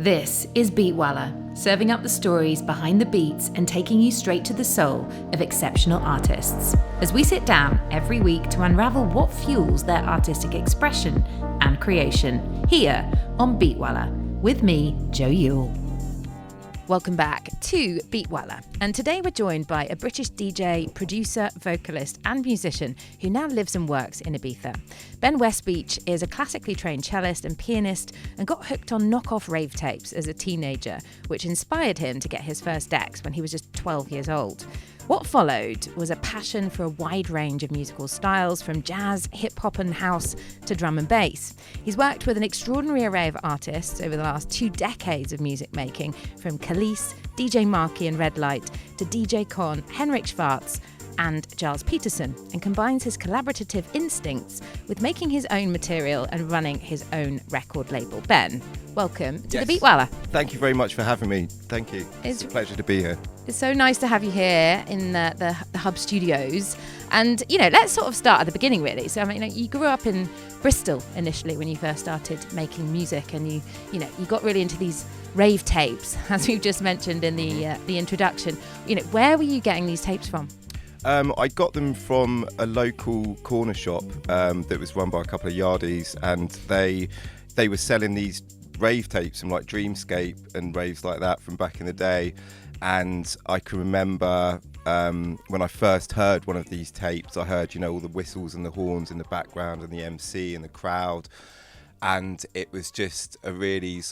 This is Beatwalla, serving up the stories behind the beats and taking you straight to the soul of exceptional artists, as we sit down every week to unravel what fuels their artistic expression and creation, here on Beatwalla, with me, Jo Yule. Welcome back to Beatwalla, and today we're joined by a British DJ, producer, vocalist and musician who now lives and works in Ibiza. Ben Westbeech is a classically trained cellist and pianist and got hooked on knockoff rave tapes as a teenager, which inspired him to get his first decks when he was just 12 years old. What followed was a passion for a wide range of musical styles, from jazz, hip-hop and house to drum and bass. He's worked with an extraordinary array of artists over the last 2 decades of music making, from Kelis, DJ Marky and Redlight to DJ Con, Henrik Schwarz and Gilles Peterson, and combines his collaborative instincts with making his own material and running his own record label. Ben, welcome to the Beatwalla. Thank you very much for having me. Thank you. It's a pleasure to be here. It's so nice to have you here in the Hub Studios. And, let's sort of start at the beginning, really. So, you grew up in Bristol initially when you first started making music, and you got really into these rave tapes, as we've just mentioned in the introduction. Where were you getting these tapes from? I got them from a local corner shop that was run by a couple of yardies, and they were selling these rave tapes from like Dreamscape and raves like that from back in the day. And I can remember when I first heard one of these tapes, I heard, all the whistles and the horns in the background and the MC and the crowd. And it was just a really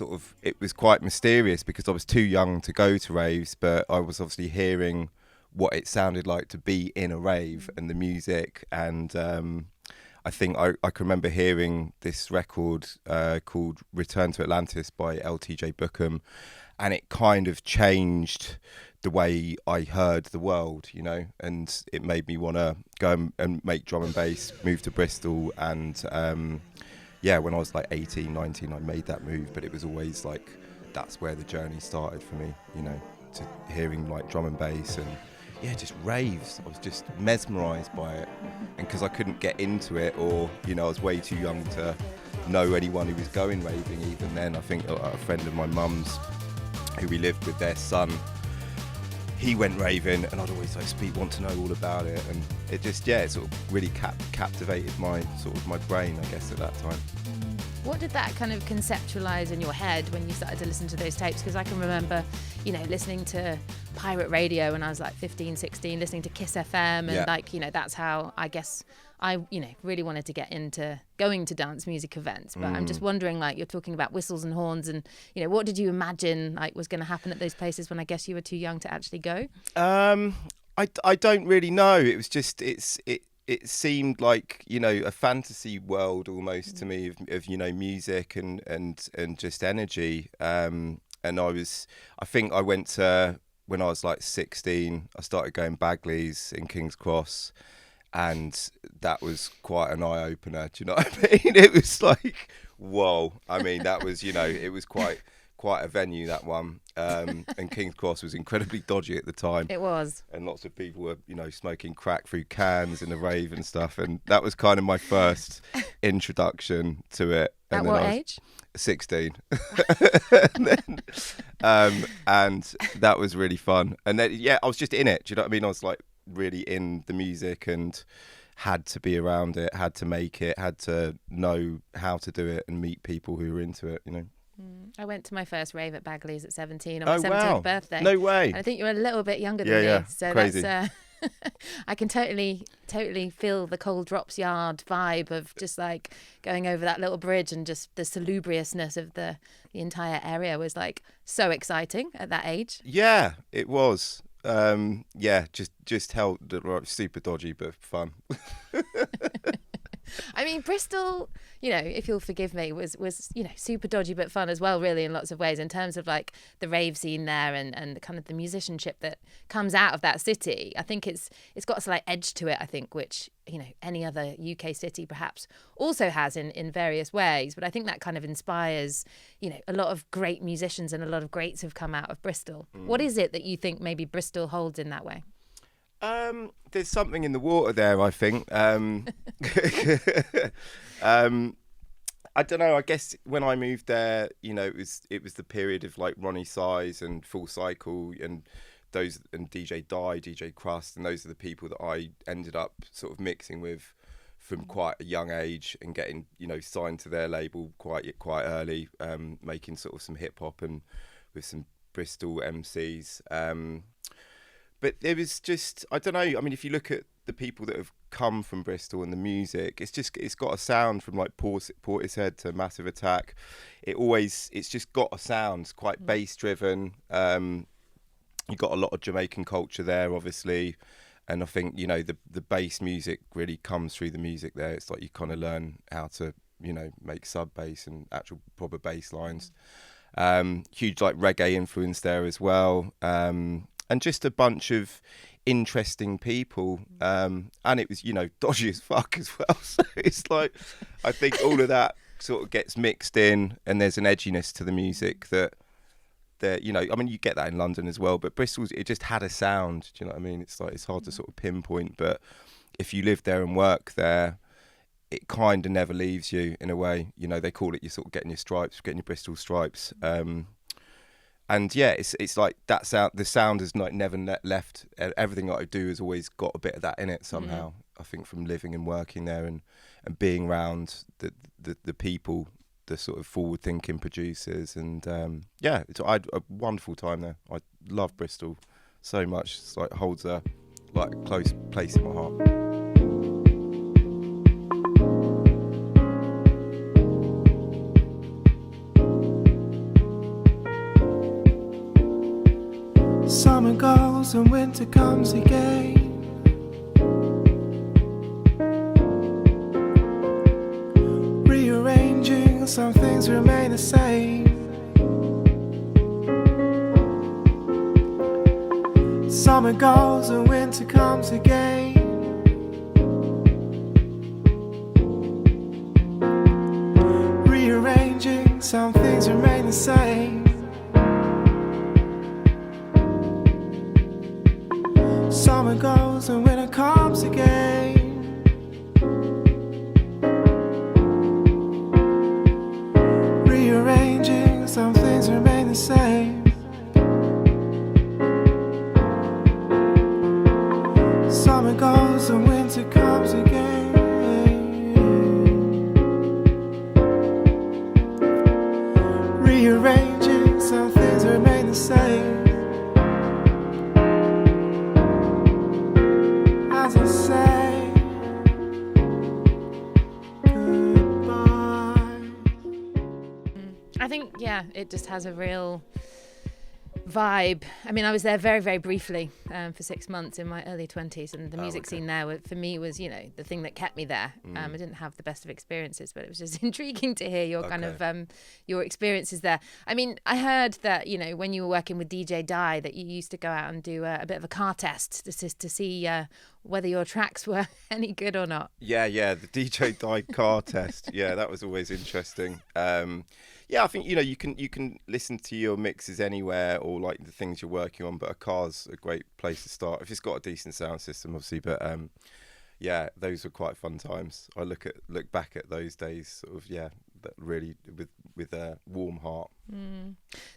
it was quite mysterious because I was too young to go to raves, but I was obviously hearing what it sounded like to be in a rave and the music. And I think I can remember hearing this record called Return to Atlantis by LTJ Bookham. And it kind of changed the way I heard the world, and it made me want to go and make drum and bass, move to Bristol. And when I was like 18, 19, I made that move. But it was always like, that's where the journey started for me, to hearing like drum and bass and just raves. I was just mesmerised by it. And because I couldn't get into it, or, I was way too young to know anyone who was going raving even then. I think a friend of my mum's, who we lived with, their son, he went raving, and I'd always want to know all about it, and it just it sort of really captivated my brain, I guess, at that time. What did that kind of conceptualize in your head when you started to listen to those tapes? Because I can remember, listening to pirate radio when I was like 15, 16, listening to Kiss FM, and that's how I guess I, really wanted to get into going to dance music events. But I'm just wondering, you're talking about whistles and horns, and, what did you imagine was going to happen at those places when I guess you were too young to actually go? I don't really know. It was just, it seemed like, a fantasy world almost to me of music and just energy. And I think I went to, when I was like 16, I started going Bagleys in King's Cross. And that was quite an eye-opener, do you know what I mean? It was like, whoa. I mean, that was, it was quite a venue, that one. And King's Cross was incredibly dodgy at the time. It was. And lots of people were, smoking crack through cans in the rave and stuff. And that was kind of my first introduction to it. And at what age? 16. And that was really fun. And then, I was just in it, do you know what I mean? I was like, really in the music and had to be around it, had to make it, had to know how to do it and meet people who were into it, I went to my first rave at Bagleys at 17 on my 17th birthday. No way. And I think you're a little bit younger than me. So crazy. That's I can totally feel the Cold Drops Yard vibe of just like going over that little bridge, and just the salubriousness of the entire area was like so exciting at that age. Yeah, it was. Just held super dodgy but fun. I mean, Bristol, if you'll forgive me, was super dodgy but fun as well, really, in lots of ways, in terms of like the rave scene there and kind of the musicianship that comes out of that city. I think it's got a slight edge to it, I think, which any other UK city perhaps also has in various ways. But I think that kind of inspires, a lot of great musicians, and a lot of greats have come out of Bristol. What is it that you think maybe Bristol holds in that way? There's something in the water there, I think. I don't know. I guess when I moved there, you know, it was the period of like Ronnie Size and Full Cycle and those, and DJ Die, DJ Crust, and those are the people that I ended up sort of mixing with from quite a young age and getting, you know, signed to their label quite early, making sort of some hip hop and with some Bristol MCs. But it was just, I don't know. I mean, if you look at the people that have come from Bristol and the music, it's got a sound from like Portishead to Massive Attack. It's just got a sound. It's quite bass driven. You've got a lot of Jamaican culture there, obviously. And I think, you know, the bass music really comes through the music there. It's like you kind of learn how to, you know, make sub bass and actual proper bass lines. Huge like reggae influence there as well. And just a bunch of interesting people. And it was, you know, dodgy as fuck as well. So it's like, I think all of that sort of gets mixed in, and there's an edginess to the music that, you know, I mean, you get that in London as well, but Bristol's, it just had a sound. Do you know what I mean? It's like, it's hard to sort of pinpoint, but if you live there and work there, it kind of never leaves you in a way. You know, they call it, you're sort of getting your stripes, getting your Bristol stripes. And yeah, it's like that sound, the sound has like never left. Everything that I do has always got a bit of that in it somehow. I think from living and working there and being around the people, the sort of forward-thinking producers, and yeah, I had a wonderful time there. I love Bristol so much. It's like holds a like close place in my heart. Summer goes and winter comes again. Rearranging, some things remain the same. Summer goes and winter comes again. Rearranging, some things remain the same. Summer goes and winter comes again. Rearranging, some things remain the same. Summer goes and winter comes again. Rearranging, some things remain the same. As I say goodbye. I think, yeah, it just has a real vibe. I mean, I was there very, very briefly for 6 months in my early 20s, and the music scene there, for me, was, you know, the thing that kept me there. I didn't have the best of experiences, but it was just intriguing to hear your kind of your experiences there. I mean, I heard that, you know, when you were working with DJ Die, that you used to go out and do a bit of a car test to see whether your tracks were any good or not. Yeah, the DJ Die car test. Yeah, that was always interesting. Yeah, I think, you know, you can listen to your mixes anywhere, or like the things you're working on, but a car's a great place to start if it's got a decent sound system, obviously. But yeah, those were quite fun times. I look back at those days, sort of, yeah, that really with a warm heart.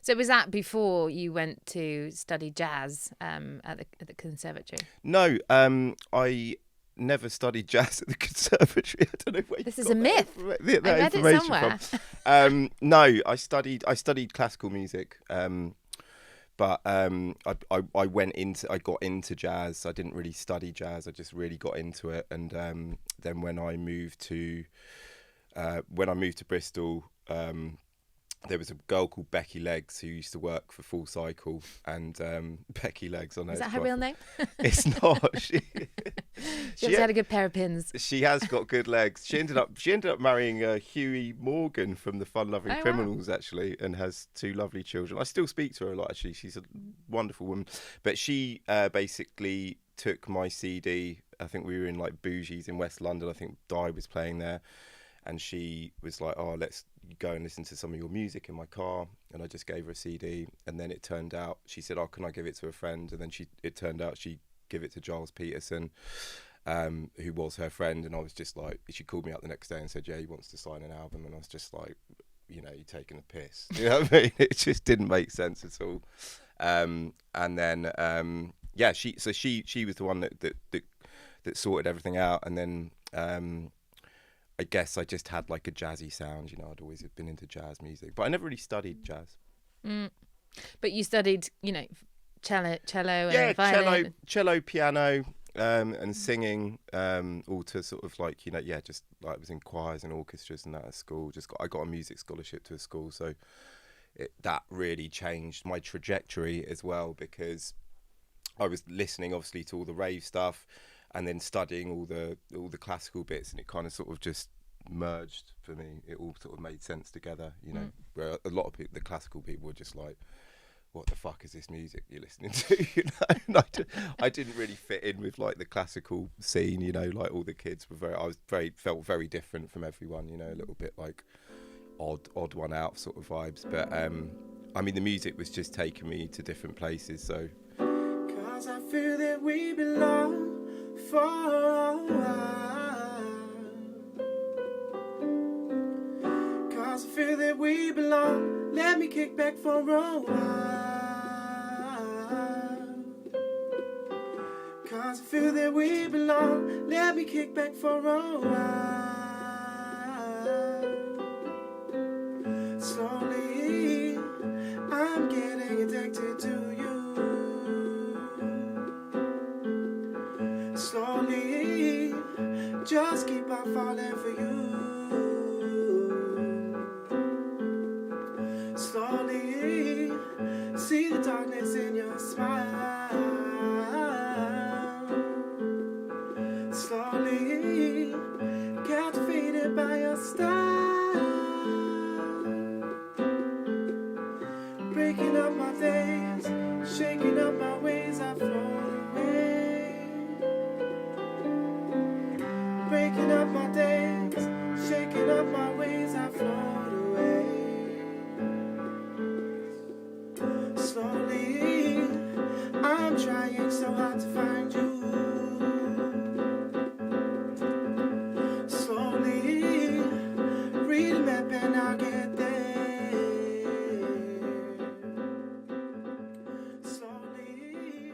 So was that before you went to study jazz at the conservatory? No, I never studied jazz at the conservatory. I don't know where this is a myth. That I read it somewhere. From. No, I studied classical music, but I got into jazz. I didn't really study jazz. I just really got into it, and then when I moved to Bristol, there was a girl called Becky Legs who used to work for Full Cycle, and Becky Legs, I know. Is that her real name? It's not. She had a good pair of pins. She has got good legs. She ended up marrying Huey Morgan from the Fun Loving Criminals, actually, and has 2 lovely children. I still speak to her a lot, actually. She's a wonderful woman. But she basically took my CD. I think we were in like Bougie's in West London. I think Di was playing there. And she was like, oh, let's go and listen to some of your music in my car. And I just gave her a CD. And then it turned out, she said, oh, can I give it to a friend? And then it turned out she'd give it to Gilles Peterson. who was her friend, and I was just like, she called me up the next day and said, yeah, he wants to sign an album, and I was just like, you know, you're taking a piss. You know what I mean? It just didn't make sense at all. And then she was the one that sorted everything out, and then I guess I just had like a jazzy sound. You know, I'd always been into jazz music, but I never really studied jazz. But you studied, you know, cello and violin. cello, piano, and singing, all to sort of like, you know, just like I was in choirs and orchestras and that at school. I got a music scholarship to a school, so that really changed my trajectory as well, because I was listening obviously to all the rave stuff and then studying all the classical bits, and it kind of sort of just merged for me. It all sort of made sense together, you know, where a lot of people, the classical people, were just like, what the fuck is this music you're listening to? You know, and I didn't really fit in with like the classical scene, you know, like all the kids were felt very different from everyone, you know, a little bit like odd one out sort of vibes. But I mean, the music was just taking me to different places, so. 'Cause I feel that we belong for a while. 'Cause I feel that we belong. Let me kick back for a while. 'Cause I feel that we belong. Let me kick back for a while. Slowly, I'm getting addicted to you. Slowly, just keep on falling for you. Slowly, see the darkness in your smile. Slowly, captivated by your style. Breaking up my days, shaking up my ways, I float away. Breaking up my days, shaking up my ways, I float away. Slowly, I'm trying so hard to find you. Slowly, read the map and I'll get there. Slowly,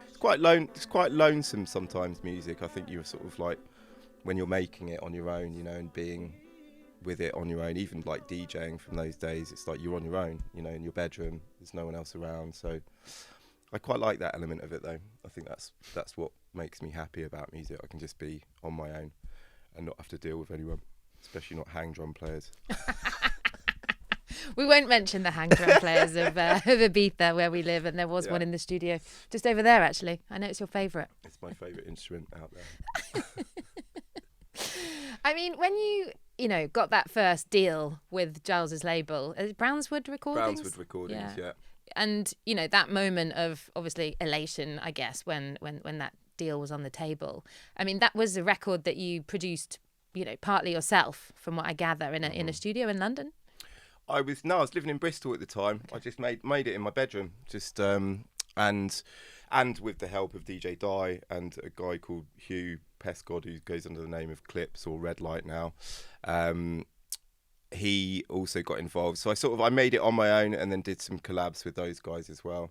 It's quite lonesome sometimes, music. I think you're sort of like, when you're making it on your own, you know, and being with it on your own, even like DJing from those days, it's like you're on your own, you know, in your bedroom. There's no one else around. So I quite like that element of it, though. I think that's what makes me happy about music. I can just be on my own and not have to deal with anyone, especially not hang drum players. We won't mention the hang drum players of Ibiza, where we live, and there was one in the studio just over there, actually. I know it's your favourite. It's my favourite instrument out there. I mean, when you know, got that first deal with Giles's label, Brownswood Recordings? Brownswood Recordings, yeah. And, you know, that moment of, obviously, elation, I guess, when that deal was on the table. I mean, that was a record that you produced, you know, partly yourself, from what I gather, in a studio in London. I was living in Bristol at the time. I just made it in my bedroom, just and with the help of DJ Dye and a guy called Hugh Pescod, who goes under the name of Clips or Redlight now. He also got involved, so I made it on my own and then did some collabs with those guys as well,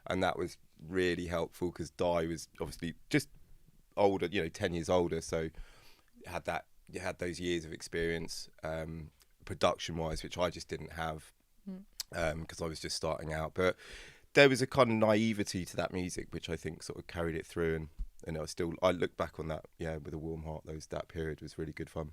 and that was really helpful because Dye was obviously just older, you know, 10 years older, so you had those years of experience. Production-wise, which I just didn't have because I was just starting out. But there was a kind of naivety to that music, which I think sort of carried it through. And I look back on that, with a warm heart. That period was really good fun.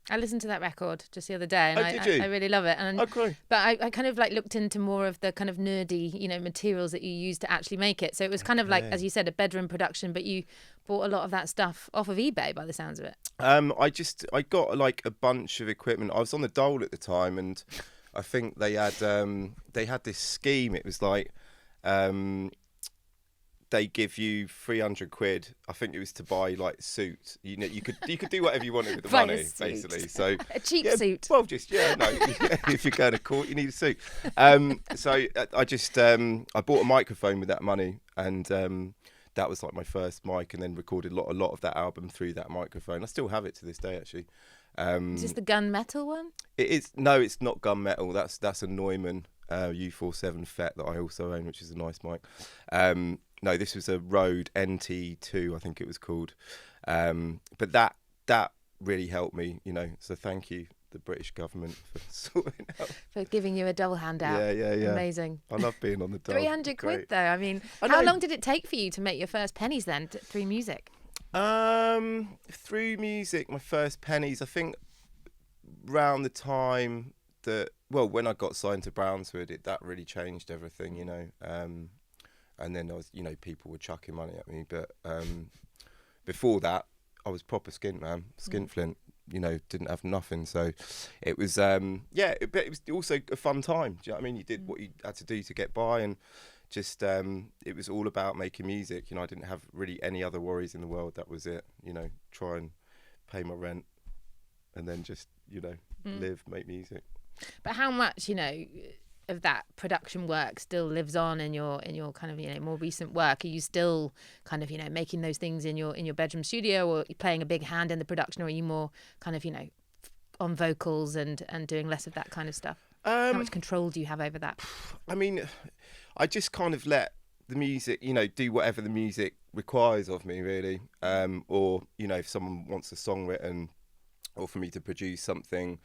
I listened to that record just the other day, and did you? I really love it. And okay. But I kind of like looked into more of the kind of nerdy, you know, materials that you used to actually make it. So it was kind of like, as you said, a bedroom production, but you bought a lot of that stuff off of eBay by the sounds of it. I got like a bunch of equipment. I was on the dole at the time, and I think they had this scheme. It was like they give you 300 quid. I think it was to buy like suits. You know, you could do whatever you wanted with the money, basically. So a cheap suit. Well, just if you're going to court, you need a suit. So I bought a microphone with that money and that was like my first mic, and then recorded a lot of that album through that microphone. I still have it to this day, actually. Is this the gunmetal one? It is. No, it's not gunmetal. That's a Neumann U47 FET that I also own, which is a nice mic. No, this was a Rode NT2, I think it was called. But that really helped me, you know. So thank you, the British government, for sorting out. For giving you a double handout. Yeah. Amazing. I love being on the dole. 300 quid though. I mean, how long did it take for you to make your first pennies then through music? Through music, my first pennies, I think around the time that, well, when I got signed to Brownswood, that really changed everything, you know. And then I was, you know, people were chucking money at me, but before that, I was proper skint, man, skinflint. You know, didn't have nothing, so it was but it was also a fun time. Do you know what I mean? You did what you had to do to get by, and just it was all about making music. You know, I didn't have really any other worries in the world. That was it. You know, try and pay my rent, and then just, you know, live, make music. But how much, you know, of that production work still lives on in your kind of, you know, more recent work? Are you still kind of, you know, making those things in your bedroom studio, or playing a big hand in the production, or are you more kind of, you know, on vocals and doing less of that kind of stuff? How much control do you have over that? I mean, I just kind of let the music, you know, do whatever the music requires of me, really. Or, you know, if someone wants a song written, or for me to produce something,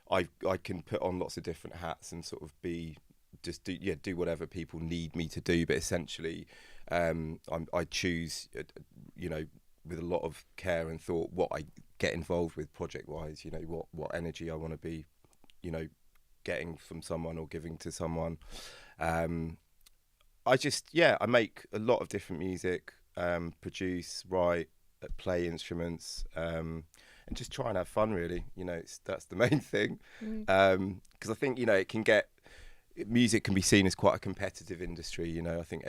I can put on lots of different hats and sort of do whatever people need me to do. But essentially, I choose, you know, with a lot of care and thought, what I get involved with project wise. You know, what energy I want to be, you know, getting from someone or giving to someone. I make a lot of different music, produce, write, play instruments. And just try and have fun, really. You know, that's the main thing. Because I think, you know, music can be seen as quite a competitive industry. You know, I think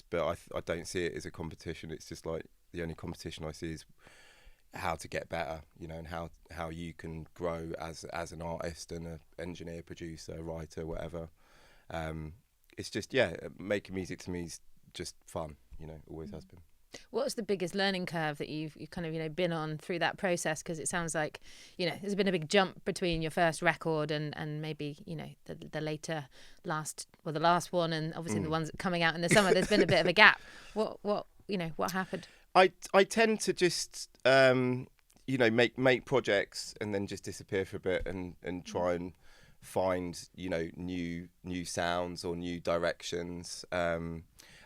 but I don't see it as a competition. It's just like the only competition I see is how to get better. You know, and how you can grow as an artist and an engineer, producer, writer, whatever. It's just making music to me is just fun. You know, always has been. What's the biggest learning curve that you've kind of, you know, been on through that process? Because it sounds like, you know, there's been a big jump between your first record and maybe, you know, the last one, and obviously the ones coming out in the summer. There's been a bit of a gap. What happened? I tend to just you know, make projects and then just disappear for a bit and try and find, you know, new sounds or new directions.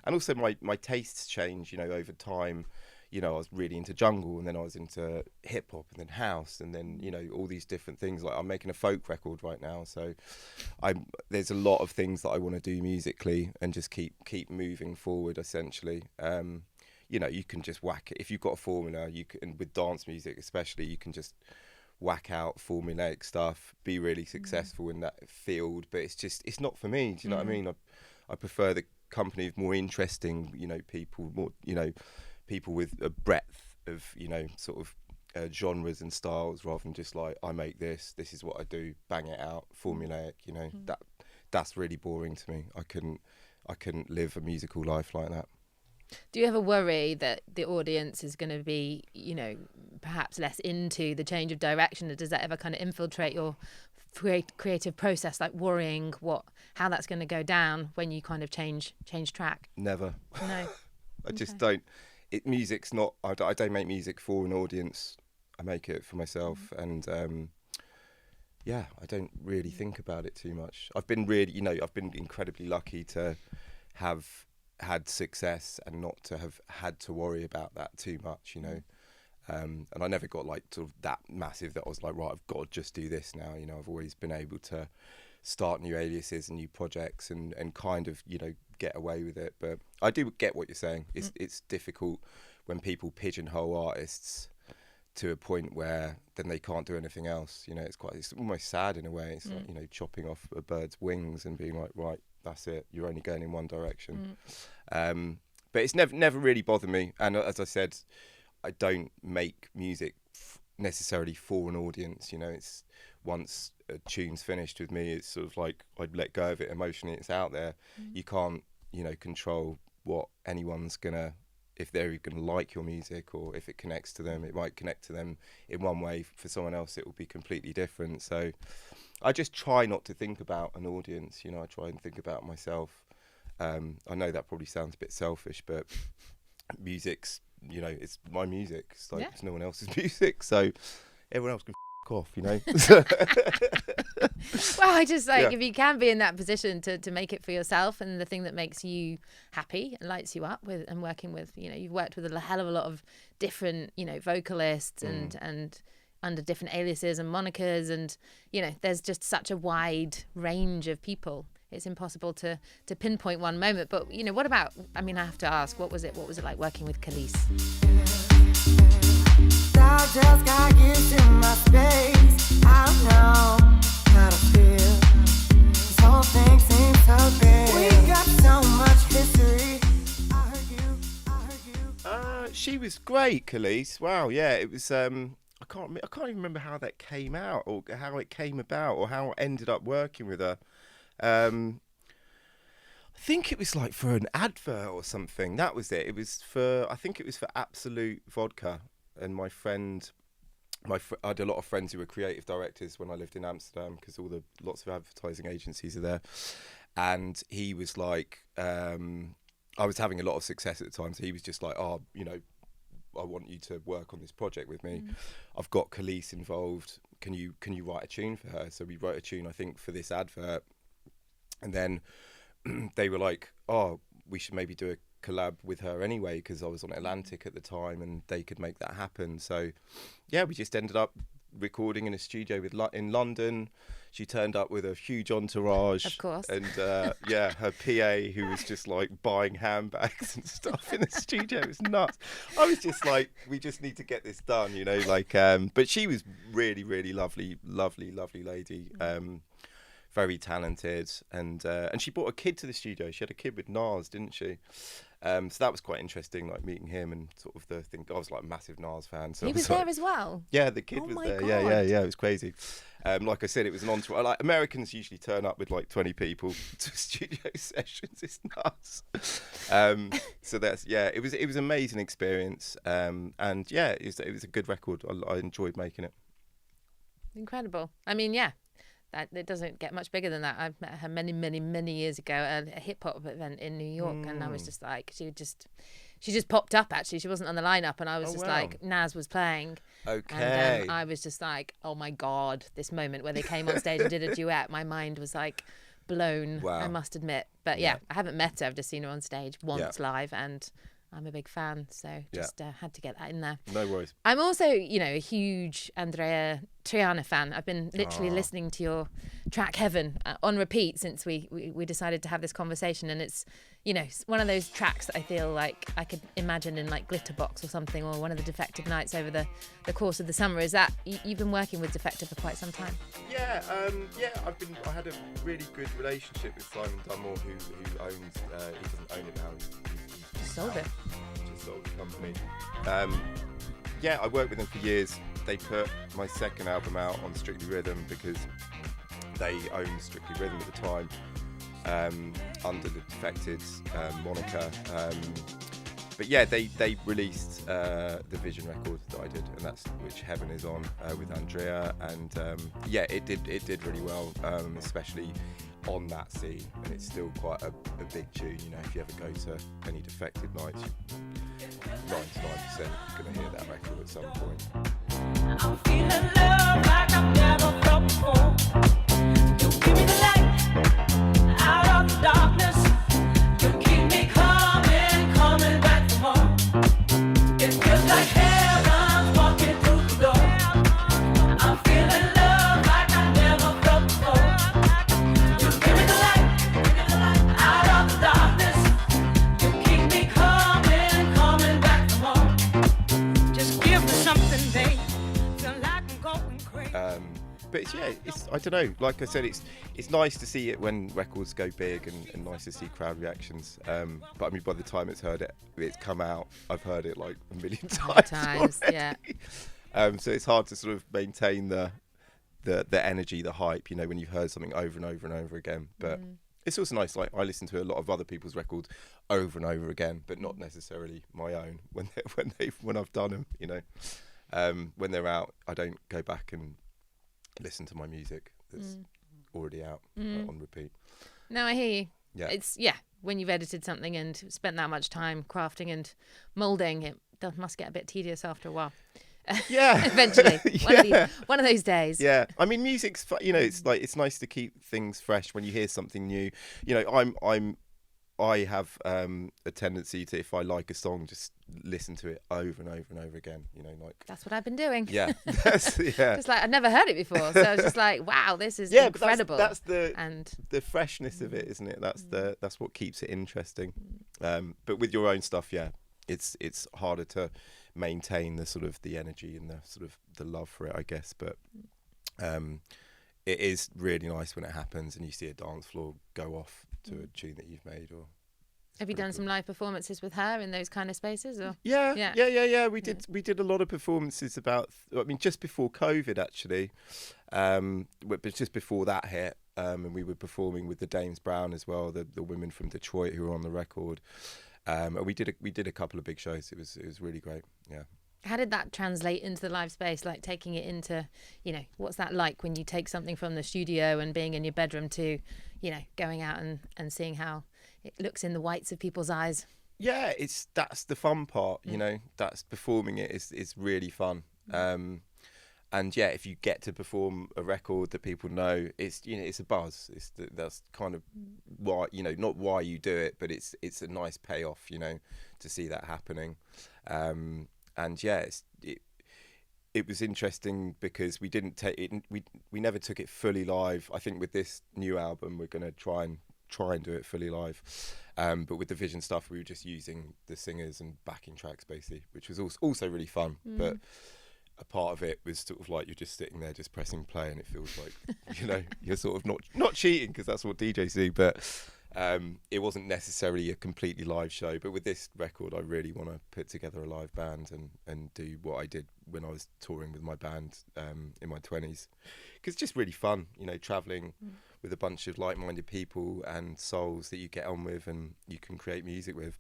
And also my tastes change, you know, over time. You know, I was really into jungle, and then I was into hip hop, and then house, and then, you know, all these different things. Like, I'm making a folk record right now, so there's a lot of things that I want to do musically, and just keep moving forward. Essentially, you know, you can just whack it if you've got a formula. And with dance music especially, you can just whack out formulaic stuff, be really successful in that field. But it's not for me. Do you know what I mean? I prefer the company of more interesting, you know, people, more, you know, people with a breadth of, you know, sort of genres and styles, rather than just like, I make this is what I do, bang it out, formulaic. You know, that's really boring to me. I couldn't live a musical life like that. Do you ever worry that the audience is going to be, you know, perhaps less into the change of direction? Or does that ever kind of infiltrate your creative process, like worrying how that's going to go down when you kind of change track? Never. No. I just don't. Music's not. I don't make music for an audience. I make it for myself, and I don't really think about it too much. I've been incredibly lucky to have had success and not to have had to worry about that too much. You know. And I never got like sort of that massive that I was like, right, I've got to just do this now. You know, I've always been able to start new aliases and new projects and kind of, you know, get away with it. But I do get what you're saying. It's difficult when people pigeonhole artists to a point where then they can't do anything else. You know, it's almost sad in a way. It's like, you know, chopping off a bird's wings and being like, right, that's it. You're only going in one direction. But it's never really bothered me. And as I said, I don't make music necessarily for an audience. You know, it's once a tune's finished with me, it's sort of like I'd let go of it emotionally. It's out there. You can't, you know, control what anyone's gonna if they're going to like your music, or if it connects to them. It might connect to them in one way. For someone else, it will be completely different. So I just try not to think about an audience. I try and think about myself. I know that probably sounds a bit selfish, but music's, it's my music. It's like it's no one else's music. So everyone else can off, Well, I just if you can be in that position to make it for yourself and the thing that makes you happy and lights you up with, and working with, you've worked with a hell of a lot of different, vocalists and under different aliases and monikers, and there's just such a wide range of people. It's impossible to pinpoint one moment. But what about, I have to ask, what was it like working with Kelis? I just got used to my space. I don't know how to feel. This whole thing seems so big. We got so much history. I heard you. She was great, Kelis. Wow, yeah, it was. I can't even remember how that came out, or how it came about, or how I ended up working with her. I think it was like for an advert or something. That was it. I think it was for Absolute Vodka. And my friend, I had a lot of friends who were creative directors when I lived in Amsterdam, because lots of advertising agencies are there. And he was like, I was having a lot of success at the time, so he was just like, I want you to work on this project with me. I've got Kelis involved. Can you write a tune for her? So we wrote a tune, I think, for this advert. And then they were like, we should maybe do a collab with her anyway, because I was on Atlantic at the time and they could make that happen. So yeah, we just ended up recording in a studio in London. She turned up with a huge entourage, of course, and her PA, who was just like buying handbags and stuff in the studio. It was nuts. I was just like, we just need to get this done, but she was really, really lovely lady. Very talented, and she brought a kid to the studio. She had a kid with Nas, didn't she? So that was quite interesting, like meeting him and sort of the thing. I was like a massive Nas fan. So he was there as well? Yeah, the kid was there. God. Yeah, it was crazy. Like I said, it was an entourage. Like Americans usually turn up with like 20 people to studio sessions. It's nuts. So it was an amazing experience. And yeah, it was a good record. I enjoyed making it. Incredible. It doesn't get much bigger than that. I met her many, many, many years ago at a hip hop event in New York, and I was just like, she just popped up. Actually, she wasn't on the lineup, and I was like, Nas was playing. Okay. And I was just like, oh my God, this moment where they came on stage and did a duet. My mind was like blown. Wow. I must admit. But yeah, I haven't met her. I've just seen her on stage once live, and I'm a big fan, so just had to get that in there. No worries. I'm also, a huge Andrea Triana fan. I've been literally listening to your track Heaven on repeat since we decided to have this conversation, and it's, it's one of those tracks that I feel like I could imagine in like Glitterbox or something, or one of the Defected nights over the course of the summer. Is that, you've been working with Defected for quite some time? Yeah, I had a really good relationship with Simon Dunmore, who owns, he doesn't own it now, Just sold it. Just sold the company. I worked with them for years. They put my second album out on Strictly Rhythm because they owned Strictly Rhythm at the time, under the Defected moniker. But yeah, they released the Vision record that I did, and that's which Heaven is on with Andrea, and it did really well, especially on that scene, and it's still quite a big tune. If you ever go to any Defected nights, 99% you're going to hear that record at some point. I'm feeling love like I've never felt before. You give me the light out of the darkness. You keep me coming back for more. It feels like heaven's walking through the door. I'm feeling love like I never felt before. You give me the light out of the darkness. You keep me coming back for more. Just give me something, babe. Feel like I'm going crazy. But it's I don't know. Like I said, it's nice to see it when records go big, and nice to see crowd reactions. But by the time it's come out, I've heard it like a million times already. Yeah. So it's hard to sort of maintain the energy, the hype, when you've heard something over and over and over again. But It's also nice, like I listen to a lot of other people's records over and over again, but not necessarily my own when I've done them, you know. When they're out, I don't go back and listen to my music that's already out on repeat. No, I hear you. Yeah. It's, when you've edited something and spent that much time crafting and moulding, it must get a bit tedious after a while. Yeah. Eventually. One of those days. Yeah. I mean, music's, you know, it's nice to keep things fresh when you hear something new. You know, I have a tendency to, if I like a song, just listen to it over and over and over again. You know, like that's what I've been doing. Yeah, Just like I'd never heard it before, so I was just like, "Wow, this is incredible." But that's the freshness of it, isn't it? That's what keeps it interesting. But with your own stuff, it's harder to maintain the sort of the energy and the sort of the love for it, I guess. But it is really nice when it happens and you see a dance floor go off to a tune that you've made. Or have you done some live performances with her in those kind of spaces? Or yeah. We did a lot of performances just before COVID actually, but just before that hit, and we were performing with the Dames Brown as well, the women from Detroit who were on the record. And we did a couple of big shows. It was really great. Yeah. How did that translate into the live space? Like taking it into, you know, what's that like when you take something from the studio and being in your bedroom to, you know, going out and seeing how it looks in the whites of people's eyes? Yeah, that's the fun part. You know, that's performing it is really fun. And yeah, if you get to perform a record that people know, it's a buzz. That's kind of why, you know, not why you do it, but it's a nice payoff, you know, to see that happening. And yeah, it was interesting because we didn't take it. We never took it fully live. I think with this new album, we're going to try and do it fully live. But with the Vision stuff, we were just using the singers and backing tracks basically, which was also really fun. But a part of it was sort of like you're just sitting there just pressing play and it feels like, you know, you're sort of not cheating because that's what DJs do, but it wasn't necessarily a completely live show. But with this record, I really want to put together a live band and do what I did when I was touring with my band in my 20s, because it's just really fun, you know, travelling with a bunch of like-minded people and souls that you get on with and you can create music with.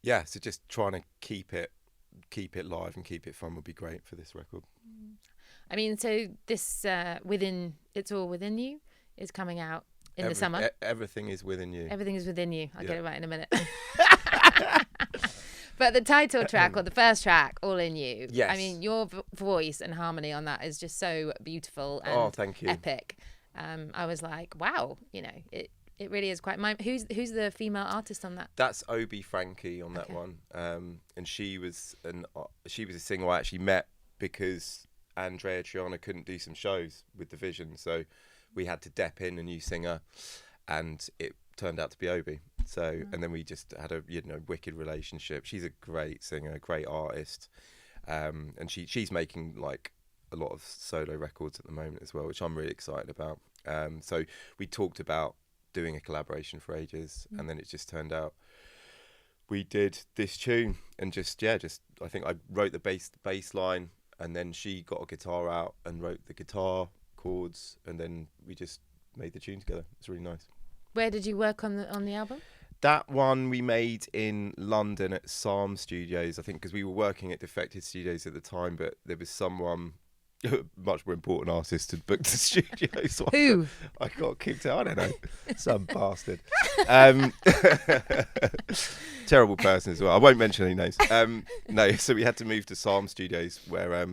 So just trying to keep it live and keep it fun would be great for this record. I mean, so this It's All Within You is coming out in the summer. Everything is within you. Everything is within you. I'll get it right in a minute. But the title track, or the first track, All In You. Yes. I mean, your voice and harmony on that is just so beautiful and thank you. Epic. I was like, wow, you know, it really is quite. Who's the female artist on that? That's Obi Frankie on that one, and she was a singer I actually met because Andrea Triana couldn't do some shows with the Vision, so we had to dep in a new singer, and it turned out to be Obi. So and then we just had a wicked relationship. She's a great singer, a great artist, and she's making like a lot of solo records at the moment as well, which I'm really excited about. So we talked about doing a collaboration for ages, and then it just turned out we did this tune, and just I think I wrote the bass line, and then she got a guitar out and wrote the guitar chords, and then we just made the tune together. It's really nice. Where did you work on the album? That one we made in London at Psalm Studios, I think, because we were working at Defected Studios at the time, but there was someone much more important artist had booked the studio. So Who? I got kicked out. I don't know. Some bastard. Terrible person as well. I won't mention any names. No, so we had to move to Psalm Studios where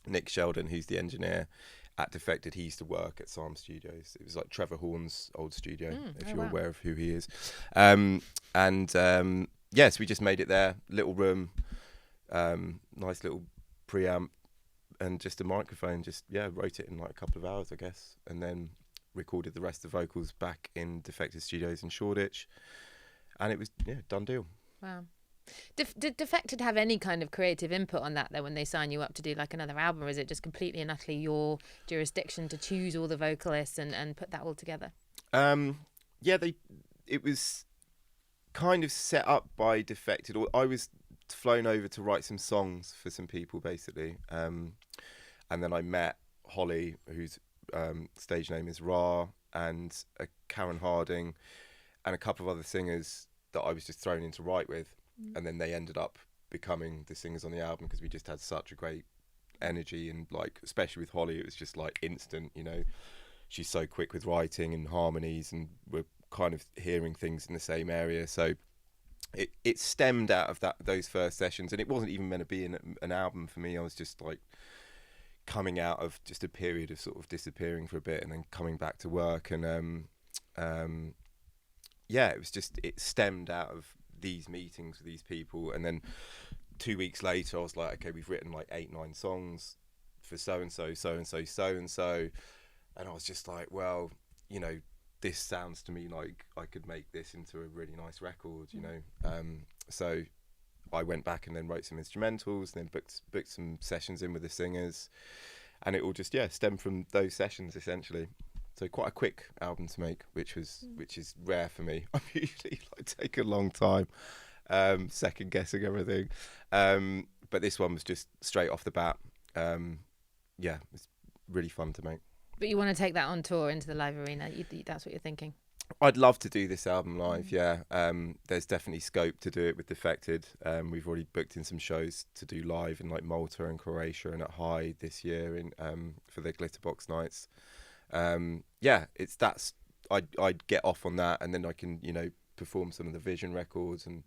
Nick Sheldon, who's the engineer at Defected, he used to work at Psalm Studios. It was like Trevor Horn's old studio, if you're aware of who he is. Yes, we just made it there. Little room, nice little preamp, and just a microphone. Wrote it in like a couple of hours, I guess, and then recorded the rest of the vocals back in Defected Studios in Shoreditch, and it was done deal. Wow. Did Defected have any kind of creative input on that though when they sign you up to do like another album, or is it just completely and utterly your jurisdiction to choose all the vocalists and put that all together? It was kind of set up by Defected. I was flown over to write some songs for some people basically, and then I met Holly, whose stage name is Ra, and Karen Harding and a couple of other singers that I was just thrown in to write with, and then they ended up becoming the singers on the album because we just had such a great energy, and like especially with Holly, it was just like instant. You know, she's so quick with writing and harmonies, and we're kind of hearing things in the same area. So it stemmed out of those first sessions, and it wasn't even meant to be an album for me. I was just like coming out of just a period of sort of disappearing for a bit and then coming back to work, and it stemmed out of these meetings with these people. And then 2 weeks later I was like, okay, we've written like 8-9 songs for so and so, and I was just like, well, you know, this sounds to me like I could make this into a really nice record, you know. So I went back and then wrote some instrumentals, and then booked some sessions in with the singers, and it all just stemmed from those sessions essentially. So quite a quick album to make, which is rare for me. I usually take a long time, second guessing everything, but this one was just straight off the bat. It's really fun to make. But you want to take that on tour into the live arena? That's what you're thinking? I'd love to do this album live, yeah. There's definitely scope to do it with Defected. We've already booked in some shows to do live in like Malta and Croatia and at Hyde this year for the Glitterbox nights. I'd get off on that, and then I can, you know, perform some of the Vision records and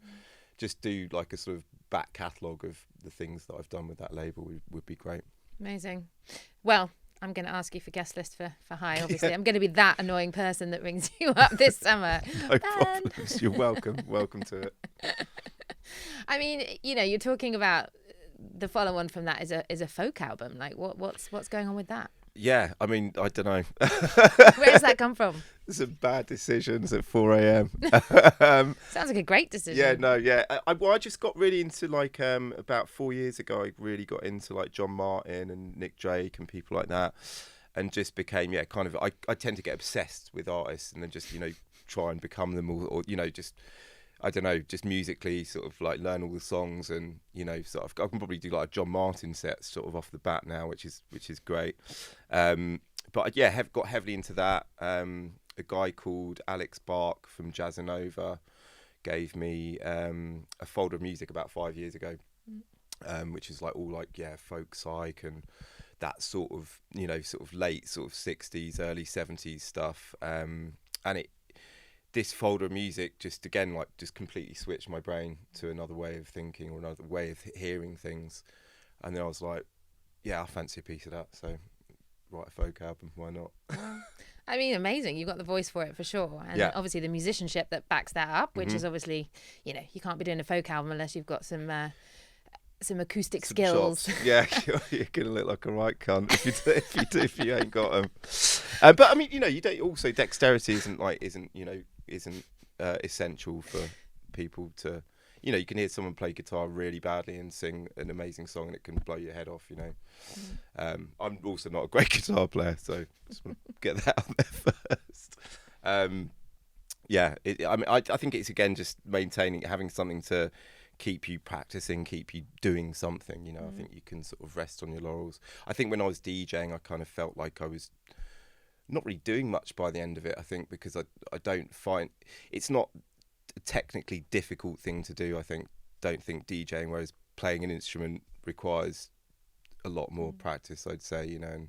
just do like a sort of back catalogue of the things that I've done with that label would be great. Amazing. Well, I'm going to ask you for guest list for High, obviously. I'm going to be that annoying person that rings you up this summer. No problems. You're welcome. Welcome to it. I mean, you know, you're talking about the follow-on from that is a folk album. Like, what's going on with that? Yeah, I mean, I don't know. Where does that come from? Some bad decisions at 4 a.m. Sounds like a great decision. Yeah, no, yeah. I just got really into like about 4 years ago. I really got into like John Martin and Nick Drake and people like that, and just became kind of. I tend to get obsessed with artists and then just, you know, try and become them, or you know, just. I don't know, just musically sort of like learn all the songs, and, you know, sort of I can probably do like a John Martin set sort of off the bat now, which is great. But yeah, got heavily into that. A guy called Alex Bark from Jazzanova gave me a folder of music about 5 years ago, which is like all like folk psych and that sort of, you know, sort of late sort of 60s, early 70s stuff. And this folder of music just again like just completely switched my brain to another way of thinking or another way of hearing things, and then I was like, I fancy a piece of that, so write a folk album, why not? I mean, amazing. You've got the voice for it for sure, and obviously the musicianship that backs that up, which is obviously, you know, you can't be doing a folk album unless you've got some acoustic skills. Shots. Yeah, you're gonna look like a right cunt if you ain't got them. But I mean, you know, you don't. Also, dexterity isn't essential for people to. You know, you can hear someone play guitar really badly and sing an amazing song, and it can blow your head off. You know, I'm also not a great guitar player, so just want to get that out there first. I think it's again just having something to keep you practicing, keep you doing something, you know. I think you can sort of rest on your laurels. I think when I was DJing, I kind of felt like I was not really doing much by the end of it, I think, because I don't find it's not a technically difficult thing to do. Don't think DJing, whereas playing an instrument requires a lot more practice, I'd say, you know,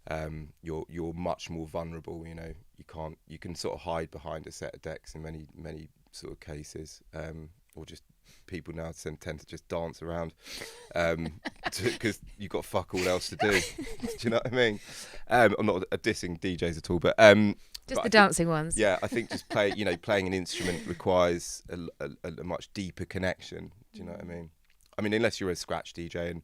and you're much more vulnerable, you know. You can sort of hide behind a set of decks in many sort of cases, or just people now tend to just dance around because you've got fuck all else to do. Do you know what I mean? I'm not dissing DJs at all, but just the dancing ones. Yeah, I think just playing an instrument requires a much deeper connection. Do you know what I mean? I mean, unless you're a scratch DJ, and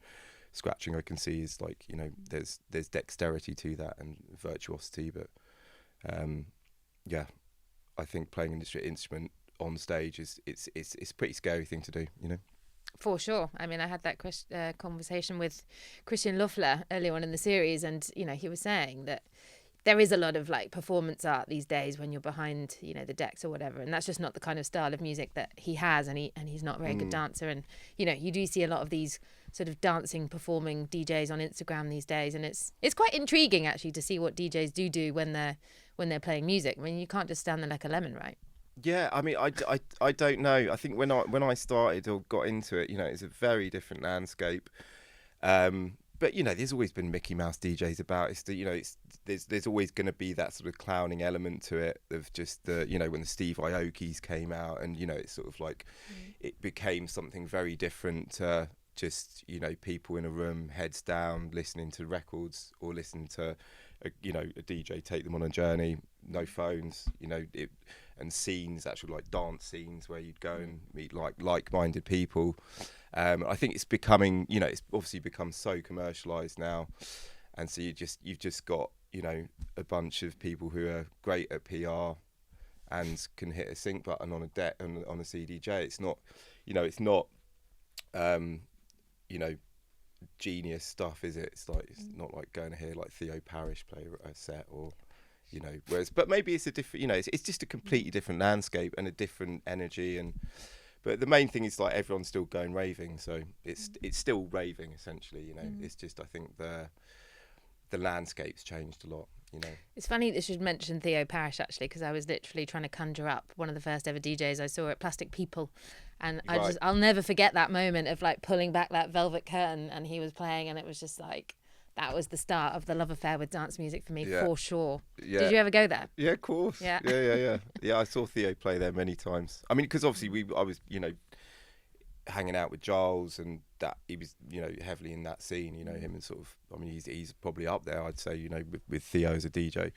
scratching I can see is like, you know, there's dexterity to that and virtuosity, but I think playing an instrument on stage is a pretty scary thing to do, you know. For sure. I mean, I had that conversation with Christian Loeffler earlier on in the series, and you know, he was saying that there is a lot of like performance art these days when you're behind, you know, the decks or whatever, and that's just not the kind of style of music that he has, and he's not a very good dancer. And you know, you do see a lot of these sort of dancing, performing DJs on Instagram these days, and it's quite intriguing actually to see what DJs do when they're playing music. I mean, you can't just stand there like a lemon, right? Yeah, I mean, I don't know. I think when I started or got into it, you know, it's a very different landscape. But you know, there's always been Mickey Mouse DJs about. It's the, you know, there's always going to be that sort of clowning element to it of just the, you know, when the Steve Aokis came out, and you know, it's sort of like it became something very different to just, you know, people in a room, heads down, listening to records or listening to a DJ take them on a journey, no phones, you know, and scenes, actual like dance scenes where you'd go and meet like-minded people. I think it's becoming, you know, it's obviously become so commercialized now, and so you've just got, you know, a bunch of people who are great at PR and can hit a sync button on a deck on a CDJ. It's not, you know, you know, genius stuff, is it? It's not like going to hear like Theo Parrish play a set, or, you know, but maybe it's a different, you know, it's just a completely different landscape and a different energy. But the main thing is like everyone's still going raving, so it's still raving essentially, you know. It's just, I think the landscape's changed a lot, you know. It's funny that you should mention Theo Parrish actually, because I was literally trying to conjure up one of the first ever DJs I saw at Plastic People, and Right. I'll never forget that moment of like pulling back that velvet curtain and he was playing, and it was just like, that was the start of the love affair with dance music for me, for sure. Yeah. Did you ever go there? Yeah, of course. Yeah. Yeah, I saw Theo play there many times. I mean, because obviously I was, you know, hanging out with Giles, and that he was, you know, heavily in that scene, you know, him and sort of, I mean, he's probably up there, I'd say, you know, with Theo as a DJ.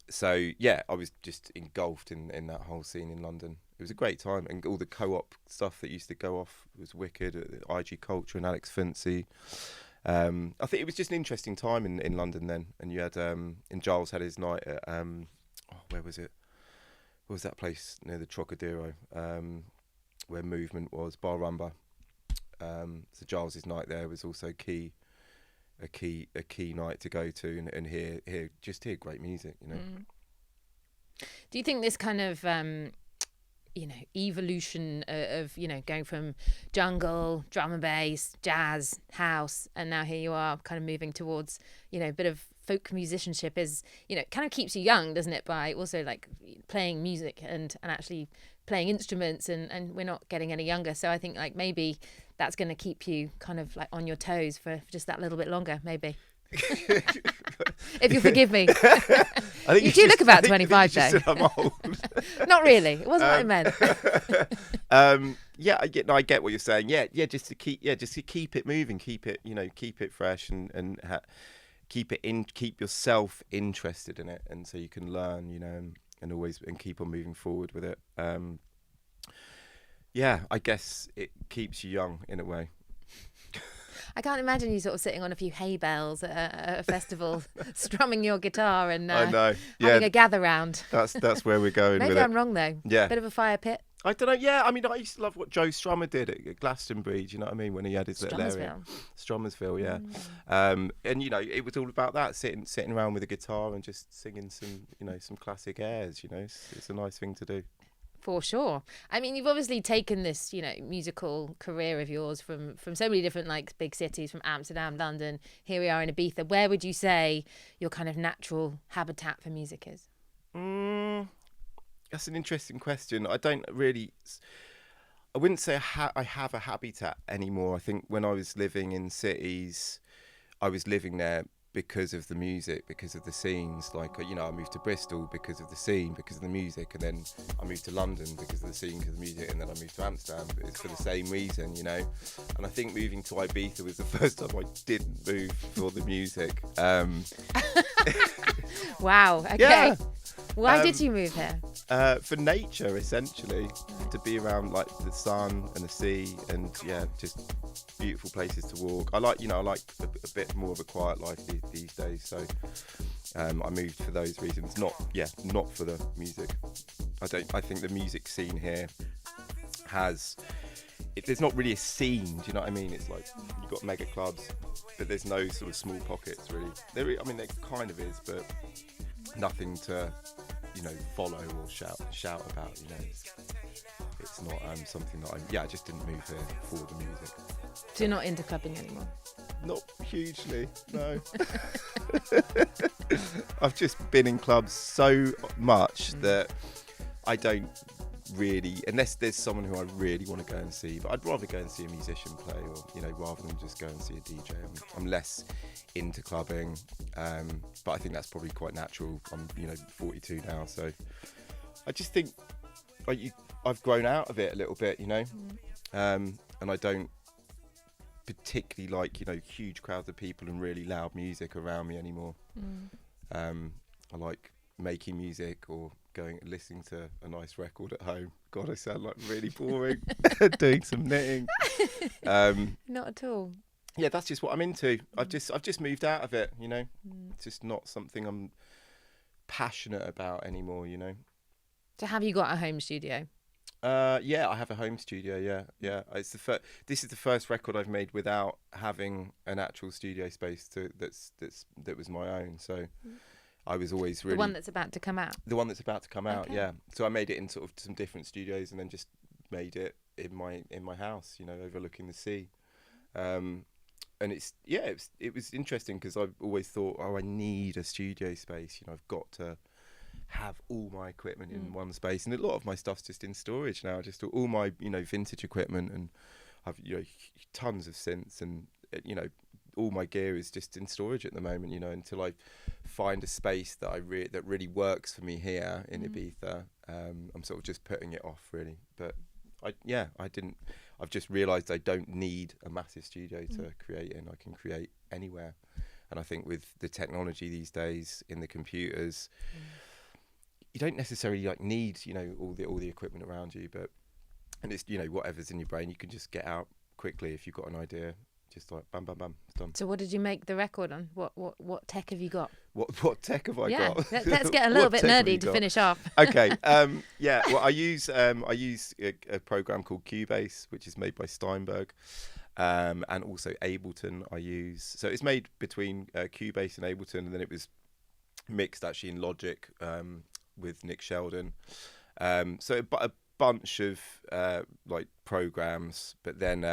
So yeah, I was just engulfed in that whole scene in London. It was a great time, and all the co-op stuff that used to go off was wicked. IG Culture and Alex Fincy. I think it was just an interesting time in London then, and you had and Giles had his night at where was it? What was that place near the Trocadero? Where Movement was, Bar Rumba. So Giles's night there was also a key night to go to and hear great music, you know. Do you think this kind of you know, evolution of, you know, going from jungle, drum and bass, jazz, house, and now here you are kind of moving towards, you know, a bit of folk musicianship is, you know, it kind of keeps you young, doesn't it, by also like playing music and actually playing instruments, and we're not getting any younger, so I think like maybe that's going to keep you kind of like on your toes for just that little bit longer, maybe. If you forgive me. I think you do look about 25 though. Said I'm old. Not really. It wasn't what I meant. Yeah, I get what you're saying. Yeah, just to keep it moving, keep it fresh, and keep yourself interested in it, and so you can learn, you know, and always keep on moving forward with it. Yeah, I guess it keeps you young in a way. I can't imagine you sort of sitting on a few hay bales at a festival, strumming your guitar and I know. having a gather round. That's where we're going. Maybe with I'm it. wrong though. Yeah. Bit of a fire pit. I don't know. Yeah, I mean, I used to love what Joe Strummer did at Glastonbury. Do you know what I mean? When he had his little area, Strummersville, yeah. And you know, it was all about that, sitting around with a guitar and just singing some classic airs. You know, it's a nice thing to do. For sure. I mean, you've obviously taken this, you know, musical career of yours from so many different like big cities, from Amsterdam, London. Here we are in Ibiza. Where would you say your kind of natural habitat for music is? That's an interesting question. I wouldn't say I have a habitat anymore. I think when I was living in cities, I was living there because of the music, because of the scenes. Like, you know, I moved to Bristol because of the scene, because of the music, and then I moved to London because of the scene, because of the music, and then I moved to Amsterdam. It's for the same reason, you know. And I think moving to Ibiza was the first time I didn't move for the music. Wow. Okay. Yeah. Why did you move here? For nature, essentially, to be around like the sun and the sea, and yeah, just beautiful places to walk. I like a bit more of a quiet life these days, so I moved for those reasons. Not for the music. I think the music scene here there's not really a scene. Do you know what I mean? It's like you've got mega clubs, but there's no sort of small pockets really. There kind of is, but nothing to, follow or shout about. It's not something that I just didn't move here for the music. So you're not into clubbing anymore? Not hugely, no. I've just been in clubs so much that I don't really, unless there's someone who I really want to go and see, but I'd rather go and see a musician play, or rather than just go and see a DJ. I'm less into clubbing, but I think that's probably quite natural. I'm 42 now, so I just think I've grown out of it a little bit, and I don't particularly like huge crowds of people and really loud music around me anymore. I like making music or listening to a nice record at home. God, I sound like really boring. Doing some knitting. Not at all. Yeah, that's just what I'm into. I've just moved out of it. It's just not something I'm passionate about anymore. So have you got a home studio? Yeah, I have a home studio. Yeah. It's this is the first record I've made without having an actual studio space that was my own. So I was always really the one that's about to come out. The one that's about to come out. Okay. Yeah. So I made it in sort of some different studios, and then just made it in my house. Overlooking the sea. And it was interesting because I've always thought, I need a studio space. I've got to have all my equipment in one space, and a lot of my stuff's just in storage now. Just all my vintage equipment, and I've tons of synths, and all my gear is just in storage at the moment. Until I find a space that that really works for me here in Ibiza. I'm sort of just putting it off really, but I've just realised I don't need a massive studio to create in. I can create anywhere, and I think with the technology these days in the computers. You don't necessarily need all the equipment around you, and it's whatever's in your brain you can just get out quickly if you've got an idea, just like bam bam bam, it's done. So what did you make the record on? What tech have you got? What tech have I got? Let's get a little bit nerdy to finish off. Okay. Well, I use a program called Cubase, which is made by Steinberg, and also Ableton. I use, so it's made between Cubase and Ableton, and then it was mixed actually in Logic. With Nick Sheldon, so a bunch of like programs, but then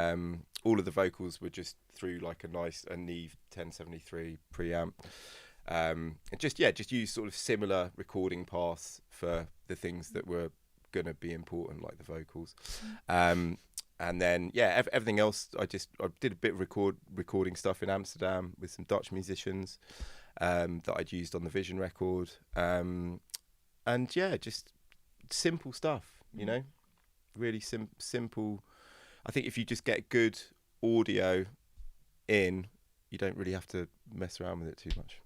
all of the vocals were just through like a Neve 1073 preamp, and just use sort of similar recording paths for the things that were going to be important, like the vocals, and then everything else I did a bit of recording stuff in Amsterdam with some Dutch musicians that I'd used on the Vision record. And just simple stuff, really simple. I think if you just get good audio in, you don't really have to mess around with it too much.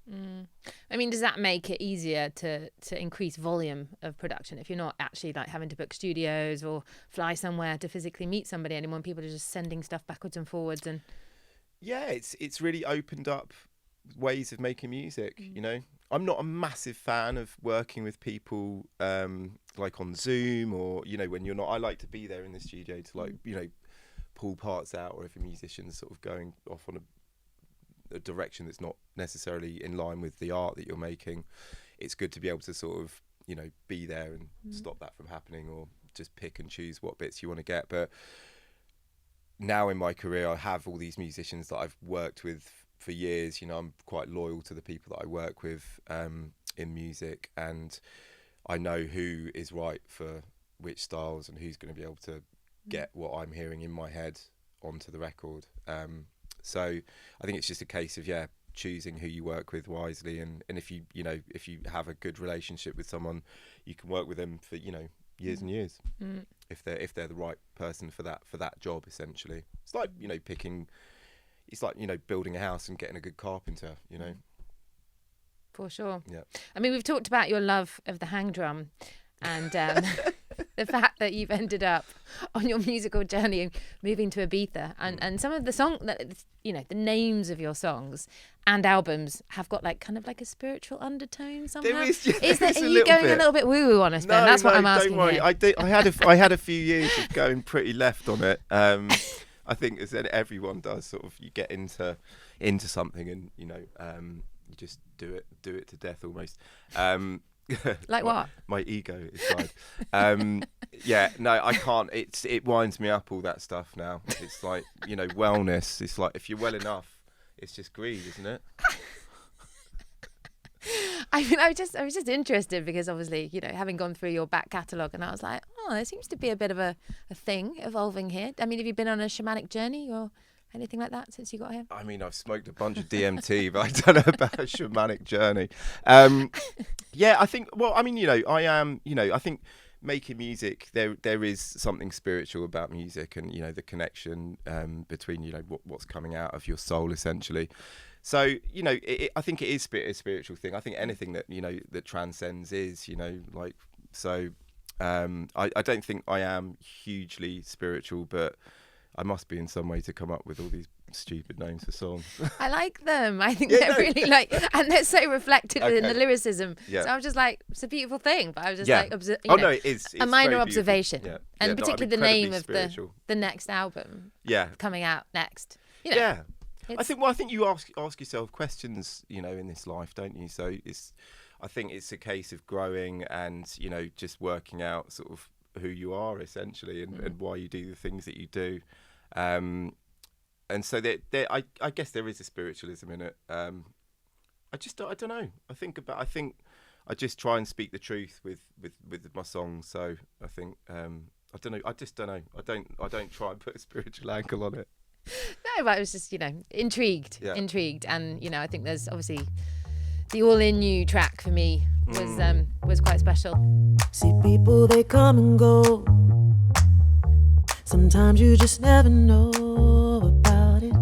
I mean, does that make it easier to increase volume of production if you're not actually like having to book studios or fly somewhere to physically meet somebody anymore? People are just sending stuff backwards and forwards, and it's really opened up ways of making music. I'm not a massive fan of working with people like on Zoom or when you're not. I like to be there in the studio to pull parts out, or if a musician's sort of going off on a direction that's not necessarily in line with the art that you're making, it's good to be able to sort of be there and stop that from happening, or just pick and choose what bits you want to get. But now in my career, I have all these musicians that I've worked with for years. I'm quite loyal to the people that I work with in music, and I know who is right for which styles and who's going to be able to get what I'm hearing in my head onto the record. So I think it's just a case of choosing who you work with wisely, and if you have a good relationship with someone, you can work with them for years and years if they're the right person for that job. Essentially, it's like picking. It's like building a house and getting a good carpenter. For sure. Yeah. I mean, we've talked about your love of the hang drum, and the fact that you've ended up on your musical journey and moving to Ibiza, and some of the the names of your songs and albums have got like kind of like a spiritual undertone somehow. There is, yeah, Are you going a little bit woo-woo on us, Ben? That's what I'm asking. Don't worry. Here. I had a few years of going pretty left on it. I think as everyone does, sort of, you get into something and you just do it to death almost. Like what? My ego is died. Yeah, no, I can't. It winds me up, all that stuff now. It's like, wellness. It's like, if you're well enough, it's just greed, isn't it? I mean, I was just interested because obviously, having gone through your back catalogue, and I was like, oh, there seems to be a bit of a thing evolving here. I mean, have you been on a shamanic journey or anything like that since you got here? I mean, I've smoked a bunch of DMT, but I don't know about a shamanic journey. Yeah, I think, well, I mean, I am, I think making music, there is something spiritual about music, and, the connection between, what's coming out of your soul, essentially. So, I think it is a spiritual thing. I think anything that, that transcends is, so I don't think I am hugely spiritual, but I must be in some way to come up with all these stupid names for songs. I like them. I think they're really and they're so reflective in the lyricism. Yeah. So I'm just like, it's a beautiful thing, but I was just no, it is. It's a minor very observation. Yeah. And particularly the name of spiritual. the next album. Yeah. Coming out next. Yeah. I think you ask yourself questions, in this life, don't you? So I think it's a case of growing and, just working out sort of who you are essentially and why you do the things that you do. And so I guess there is a spiritualism in it. I don't know. I think I just try and speak the truth with my songs. So I think I don't know. I just don't know. I don't try and put a spiritual angle on it. No, but I was just intrigued, Yeah. and I think there's obviously the All In You track for me was quite special. See people, they come and go. Sometimes you just never know about it.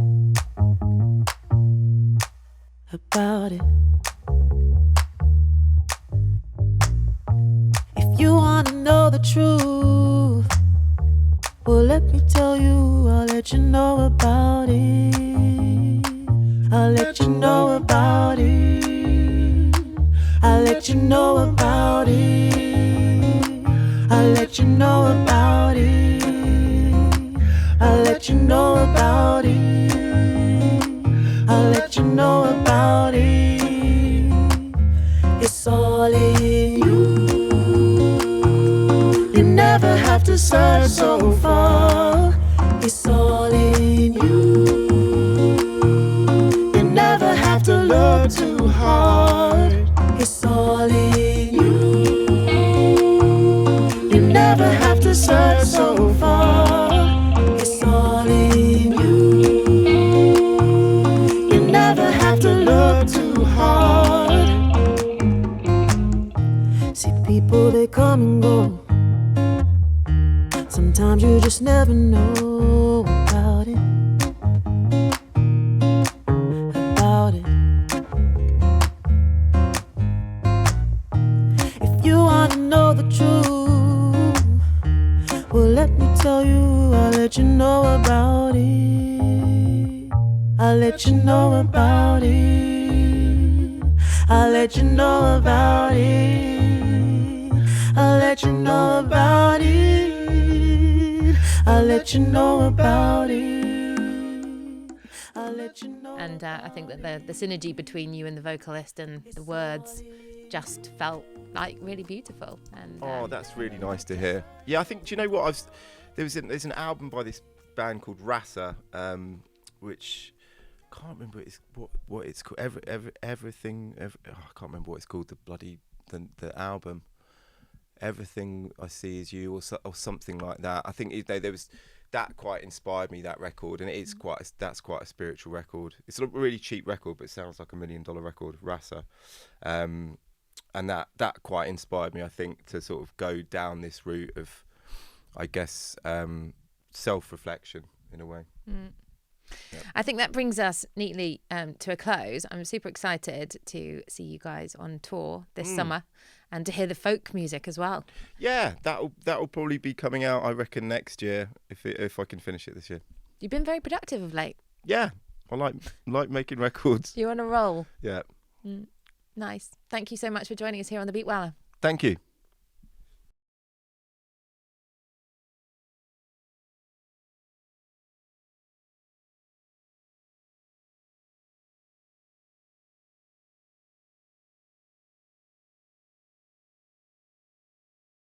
If you wanna know the truth, well, let me tell you, I'll let you know about it. I'll let you know about it. I'll let you know about it. I'll let you know about it. I'll let you know about it. I'll let you know about it. It's all in you. You never have to search so far. It's all in you. You never have to look too hard. It's all in you. You never have to search so far. It's all in you. You never have to look too hard. See people, they come and go. Sometimes you just never know about it. If you wanna know the truth, well, let me tell you, I'll let you know about it. I'll let you know about it. I'll let you know about it. I'll let you know about it. I'll let you know about it. I'll let you know. And I think that the synergy between you and the vocalist and the words just felt like really beautiful. And That's really nice to hear. Yeah, I think, do you know what? There's an album by this band called Rasa, which I can't remember what it's called. Everything. I can't remember what it's called. The album. Everything I See Is You, or something like that. I think there was that quite inspired me, that record, and that's quite a spiritual record. It's a really cheap record, but it sounds like $1 million record, Rasa, and that quite inspired me, I think, to sort of go down this route of, I guess, self-reflection in a way. Yeah. I think that brings us neatly to a close. I'm super excited to see you guys on tour this summer. and to hear the folk music as well. Yeah, that'll probably be coming out, I reckon, next year if I can finish it this year. You've been very productive of late. Yeah, I like making records. You're on a roll. Yeah. Nice. Thank you so much for joining us here on The Beat Weller. Thank you.